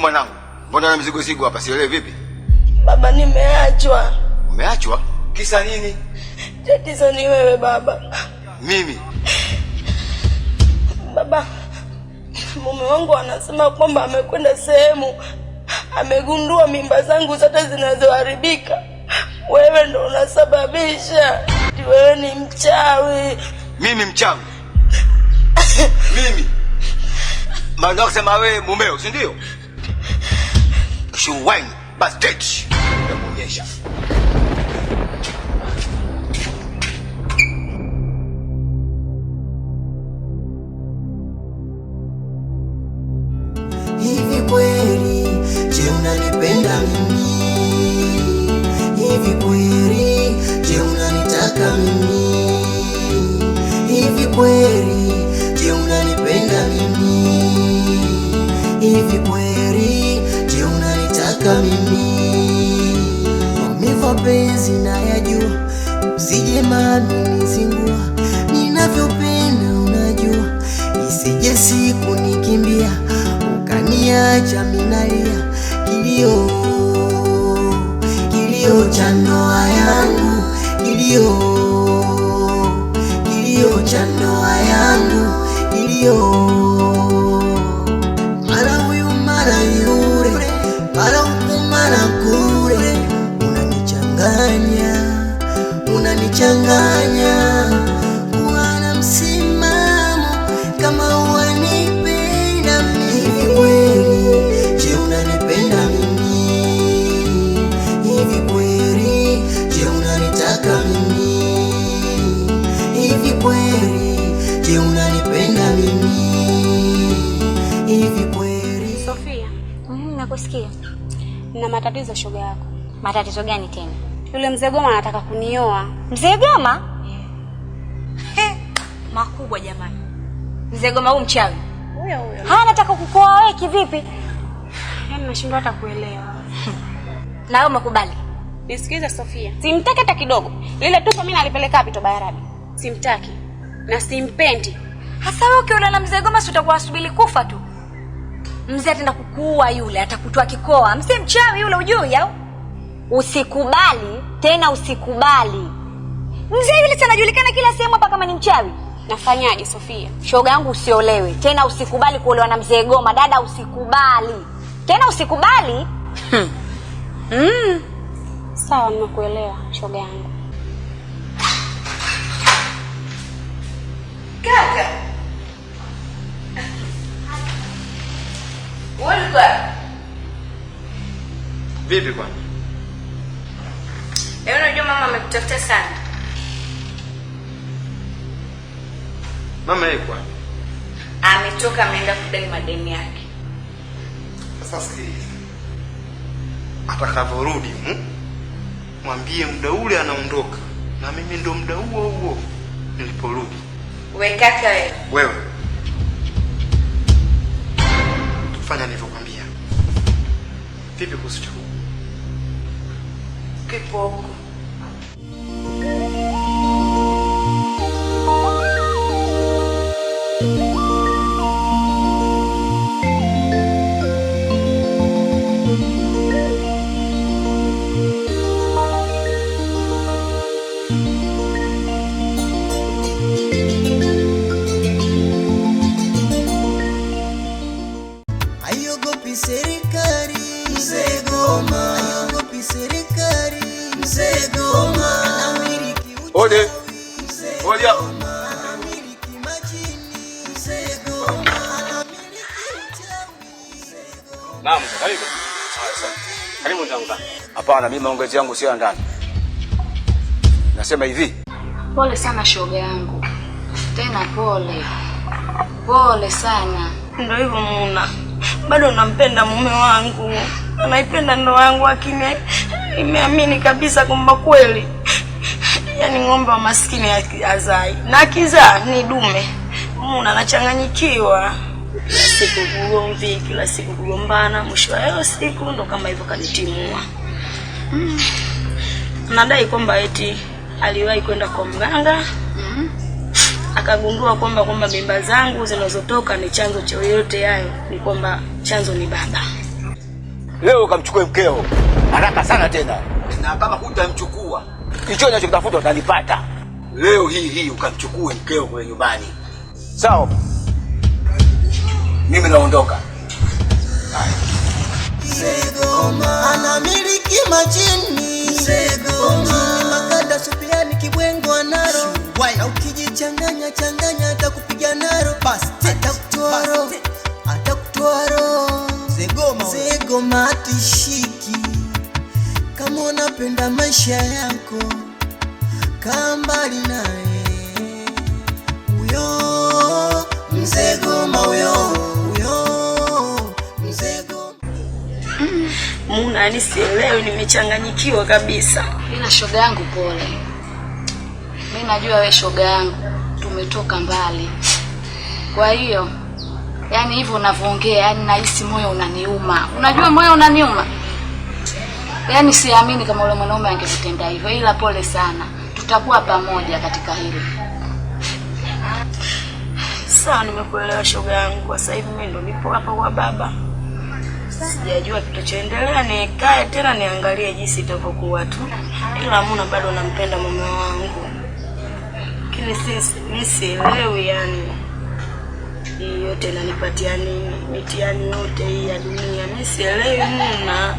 mwanangu? Mbona na mzigo hapa sielewi vipi? Baba, nimeachwa. Umeachwa? Kisa nini? Tatizo ni wewe baba. Mimi? Baba, mume wangu anasema kwamba amekwenda sehemu, amegundua mimba zangu zote zinazoharibika. Wewe ndo unasababisha. Wewe ni mchawi. Mimi mchawi? Mimi? Maana kusema wewe mumeo, si ndio? Shuwani, bastard. Namuonyesha. Hivi kweli, je unanipenda mimi? Hivi kweli, je unanitaka mimi? Hivi kweli, je unanipenda mimi? Hivi kweli, je unanitaka mimi? Maumivu penzi nayajua, usije mami nizingua. Ninavyopenda unajua, isije siku nikimbia ukaniacha minalia. Kilio cha ndoa yangu, kilio cha ndoa yangu, mara huyu mara yule, mara huku mara kule. Unanichanganya kuwa na msimamo kama wanipenda mimi. Hivi kweli, je unanipenda mimi? Hivi kweli, je unanitaka mimi? Hivi kweli, je unanipenda mimi? Hivi kweli. Sofia, nakusikia. Nina matatizo shoga yako. Matatizo gani tena? Yule mzee Goma anataka kunioa. Mzee Goma? Yeah. Makubwa jamani. Mzee Goma huyu mchawi. Huyo. Anataka kukuoa wewe kivipi? Yaani nashindwa hata kuelewa. Na wewe umekubali? Nisikize Sofia. Simtaki hata kidogo. Lile tupo mimi nalipeleka wapi to Bayarabi? Simtaki. Na simpendi. Hasa wewe ukiona na mzee Goma si utakuwa asubiri kufa tu. Mzee ataenda kukuua yule, atakutoa kikoa. Mzee mchawi yule ujui au? Usikubali, tena usikubali. Mzee yule anajulikana kila sehemu hapa kama ni mchawi. Nafanyaje Sofia? Shoga yangu usiolewe. Tena usikubali kuolewa na mzee Goma. Dada usikubali. Tena usikubali. Sawa, nimekuelewa shoga yangu. Kaka. Ulikuwa Vipi kwani? leo unajua mama amekutafuta sana. Mama yeye kwani? Ametoka ameenda kudai madeni yake. Sasa sikiliza. Atakaporudi, mwambie muda ule anaondoka. Na mimi ndo muda huo niliporudi. Wewe kaka wewe. Wewe. Fanya nilivyokuambia. Vipi kuhusu chakula? Kipo. Ayogopi serikali, mzee Goma. Ayogopi serikali, mzee Goma. Ode. Ode hapo. Anamiliki majini, mzee Goma. Naam, karibu. Karibu ndangu. Hapana, mimi maongezi yangu sio ndani. Nasema hivi. Pole sana shoga yangu. Tena pole. Pole sana. Ndio hivyo Muna. Bado nampenda mume wangu. Anaipenda ndoa yangu, lakini nimeamini kabisa kwamba kweli yaani ng'ombe wa maskini azai. Na kizaa ni dume. Muna anachanganyikiwa. Kila siku kugomvi, kila siku kugombana, mwisho wa siku ndo kama hivyo kanitimua. Nadai kwamba eti aliwahi kwenda kwa mganga. Akagundua kwamba mimba zangu zinazotoka ni chanzo cha yote hayo, ni kwamba chanzo ni baba. leo ukamchukue mkeo. Haraka sana tena. Na kama hutamchukua, hicho unachotafuta utalipata. Leo hii ukamchukue mkeo kule nyumbani. Sawa? Mimi naondoka. Mzegoma anamiliki majini. Mzegoma makada supiani kibwengo anaro. Na ukijichanganya changanya atakupiga naro. Atakutoa roho. Mzegoma atishiki. Kama unapenda maisha yako, kaa mbali naye. Uyo Mzegoma, uyo Mzegoma. Muna yani sielewi, nimechanganyikiwa kabisa. Ila shoga yangu pole. Mimi najua wewe shoga yangu tumetoka mbali. Kwa hiyo yani hivyo unavyoongea yani nahisi moyo unaniuma. Unajua moyo unaniuma? Yani siamini kama yule mwanaume angekutenda hivyo, ila pole sana. Tutakuwa pamoja katika hili. Sawa, nimekuelewa shoga yangu. Kwa sasa hivi mimi ndo nipo hapa kwa baba. Sijajua kitachoendelea, nikae tena niangalie jinsi itavyokuwa tu. Ila Muna bado nampenda mume wangu. Lakini mimi sielewi yani. Hii yote inanipatia nini? Mitihani yote hii ya dunia. Mimi sielewi Muna.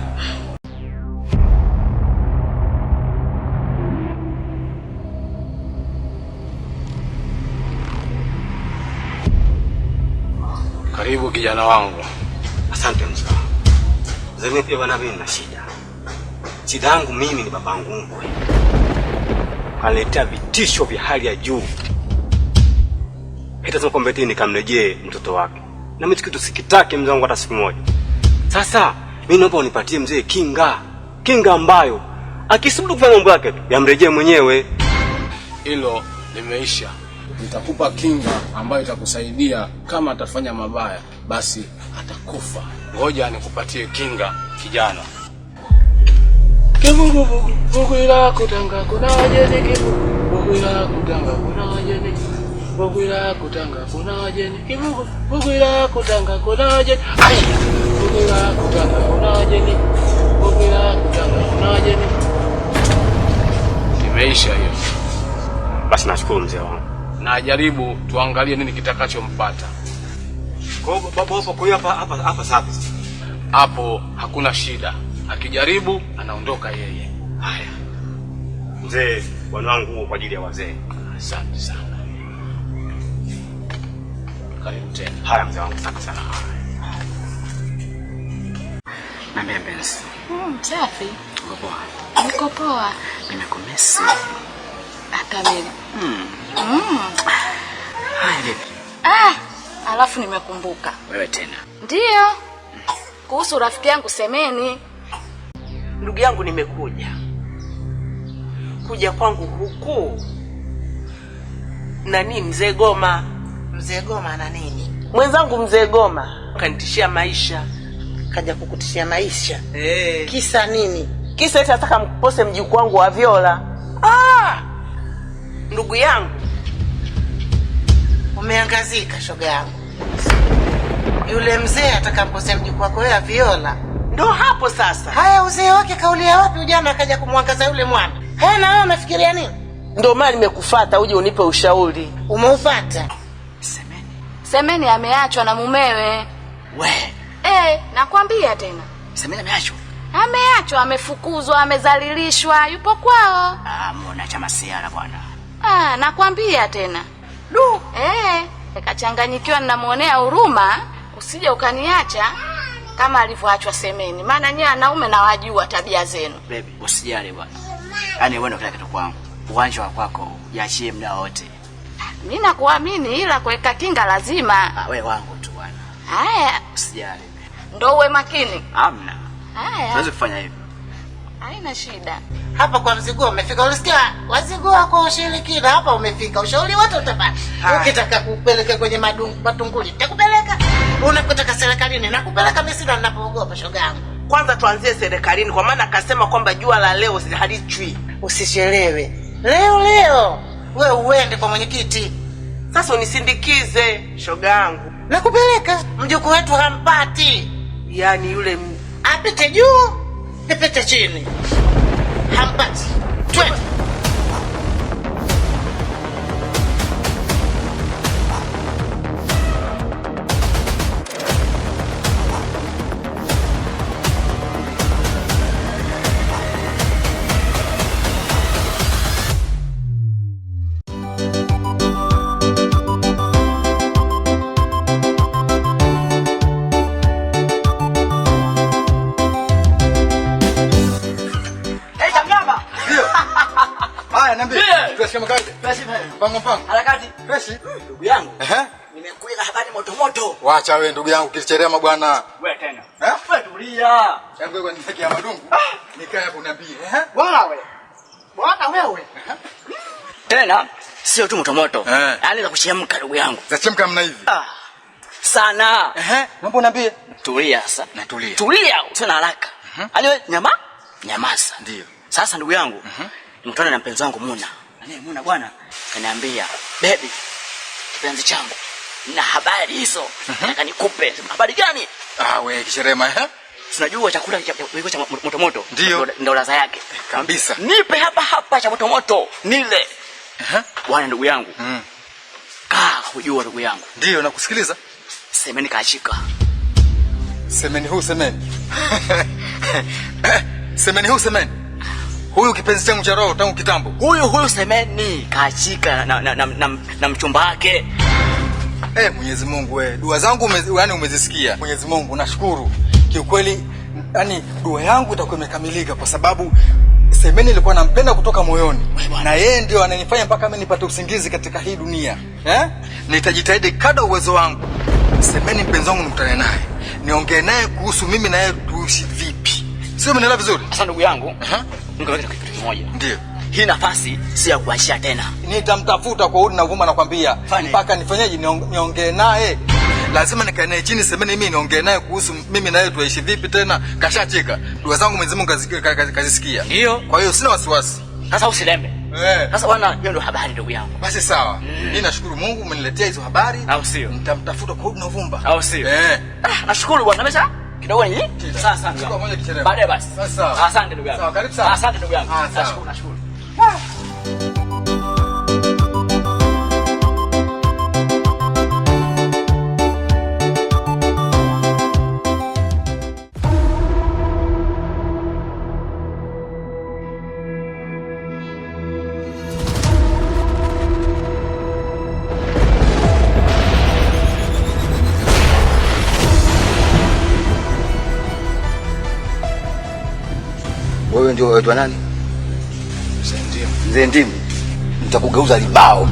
Karibu kijana wangu. Asante mzee. Mzee pia bwana, mimi nina shida. Shida yangu mimi ni babangu mkwe. Kaletea vitisho vya hali ya juu. Hata sema kwamba nikamrejee mtoto wake. Na mimi kitu sikitaki mzee wangu hata siku moja. Sasa mimi naomba unipatie mzee kinga ambayo akisubutu kufanya mambo yake tu yamrejee mwenyewe. Hilo limeisha. Nitakupa kinga ambayo itakusaidia. Kama atafanya mabaya basi atakufa. Ngoja nikupatie kinga kijana. Bugu ila kutanga kuna wajeni kibugu. Bugu ila kutanga kuna wajeni. Bugu ila kutanga kuna wajeni kibugu. Bugu ila kutanga kuna wajeni. Ai! Bugu ila kutanga kuna wajeni. Bugu ila kutanga kuna wajeni. Imeisha hiyo. Basi nashukuru mzee wangu. Na jaribu tuangalie nini kitakachompata. Kwa baba hapo kwa hapa safi. Hapo hakuna shida. Akijaribu anaondoka yeye. Haya. Mzee, bwana wangu kwa ajili ya wazee. Asante sana. Karibu tena. Haya mzee wangu, asante sana. Na mbenzi. Safi. Uko poa? Niko poa. Nimekumisi. Hata mimi. Haya vipi? Alafu nimekumbuka. Wewe tena. Ndiyo. Kuhusu rafiki yangu Semeni. Ndugu yangu nimekuja. Kuja kwangu huku. Nani Mzee Goma? Mzee Goma na nini? Mwenzangu Mzee Goma kanitishia maisha. Kaja kukutishia maisha? Kisa nini? Kisa eti nataka mpose mjukuu wangu wa Viola. Ndugu yangu, umeangazika shoga yangu. Yule mzee atakampose mjukuu wako wewe Viola. Ndo hapo sasa. Haya, uzee wake kaulia wapi ujana akaja kumwangaza yule mwana? Haya, na wewe unafikiria nini? Ndo maana nimekufuata uje unipe ushauri. Umeupata? Semeni ameachwa na mumewe. Nakwambia tena. Semeni ameachwa? Ameachwa, amefukuzwa, amezalilishwa, yupo kwao. Mbona chama siara bwana. Nakwambia tena. Nikachanganyikiwa, ninamuonea huruma, usije ukaniacha kama alivyoachwa Semeni. Maana nyie wanaume na wajua tabia zenu. Baby, usijali bwana. Yaani wewe ndio kila kitu kwangu. Uwanja wako yaachie muda wote. Mimi nakuamini, ila kuweka kinga lazima. Wewe wangu tu bwana. Haya, usijali. Ndio uwe makini. Hamna. Haya. Unaweza kufanya hivyo. Haina shida. Hapa kwa Mzigo umefika. Ulisikia? Wazigo kwa ushirikina hapa umefika. Ushauri wote utapata. Ukitaka kupeleka kwenye matunguli, nitakupeleka. Unapotaka serikalini nakupeleka, mimi sina ninapoogopa shoga yangu. Kwanza tuanzie serikalini kwa maana akasema kwamba jua la leo halichwi. Usichelewe. Leo. Wewe uende kwa mwenyekiti. Sasa unisindikize shoga yangu. Nakupeleka. Mjukuu wetu hampati. Yaani yule apite juu, nipite chini. Hampati. Twende. Ndugu yangu. Nimekuja na habari moto moto. Wacha wewe ndugu yangu kilicherema bwana. Wewe tena. Wewe tulia. Yangu wewe nifikia madungu. Nikae hapo niambie. Bwana wewe. Bwana wewe. Tena sio tu moto moto. Yaani za kuchemka ndugu yangu. Za chemka mna hivi. Sana. Mambo niambie. Tulia sasa. Natulia. Tulia, usina haraka. Yaani wewe nyamaza. Ndio. Sasa ndugu yangu, nimekutana na mpenzi wangu Muna. Muna bwana kaniambia, "Baby, kipenzi changu, na habari hizo nataka nikupe." Habari gani? Wewe kisherema Unajua chakula cha moto moto ndio ladha yake. Kabisa. Nipe hapa cha moto moto nile. Bwana ndugu yangu. Hujua ndugu yangu. Ndio nakusikiliza. Semeni kaachika. Semeni huu semeni. Semeni huu semeni. Huyu kipenzi changu cha roho tangu kitambo. Huyu semeni kaachika na mchumba wake. Mwenyezi Mungu wewe. Dua zangu umezisikia. Mwenyezi Mungu nashukuru. Kiukweli dua yangu itakuwa imekamilika kwa sababu semeni ilikuwa nampenda kutoka moyoni. Na yeye ndio ananifanya mpaka mimi nipate usingizi katika hii dunia. Nitajitahidi kadri uwezo wangu. Semeni mpenzi wangu nikutane naye. Niongee naye kuhusu mimi na yeye tuishi vipi. Sio mnaelewa vizuri? Sasa ndugu yangu, nikaweka kitu kimoja. Ndio. Hii nafasi si ya kuachia tena. Nitamtafuta kwa udi na uvuma nakwambia. Mpaka nifanyeje niongee naye. Lazima nikae naye chini semeni mimi niongee naye kuhusu mimi na yeye tuishi vipi tena. Kashacheka. Dua zangu Mwenyezi Mungu kazisikia. Ndio. Kwa hiyo sina wasiwasi. Sasa usilembe. Sasa bwana, hiyo ndio habari ndugu yangu. Basi sawa. Mimi nashukuru Mungu umeniletea hizo habari. Au sio? Nitamtafuta kwa udi na uvumba. Au sio? Nashukuru bwana. Nimesha kidogo ni sasa. Chukua moja kichelewa. Baadaye basi. Sawa. Asante ndugu yangu. Sawa, karibu sana. Asante ndugu yangu. Nashukuru. Wewe ndio waitwa nani? Mzee Ndimu. Nitakugeuza libao.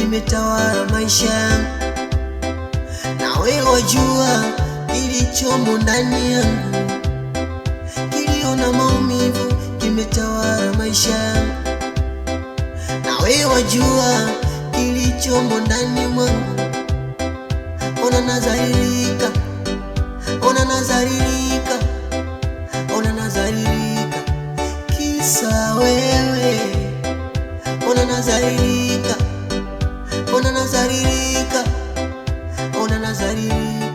Imetawala maisha na wewe wajua kilichomo ndani yangu. Kilio na maumivu kimetawala maisha na wewe wajua kilichomo ndani mwangu. Ona nazalilika, ona nazalilika, ona nazalilika kisa wewe. Ona nazalilika, ona nazalilika, ona nazalilika.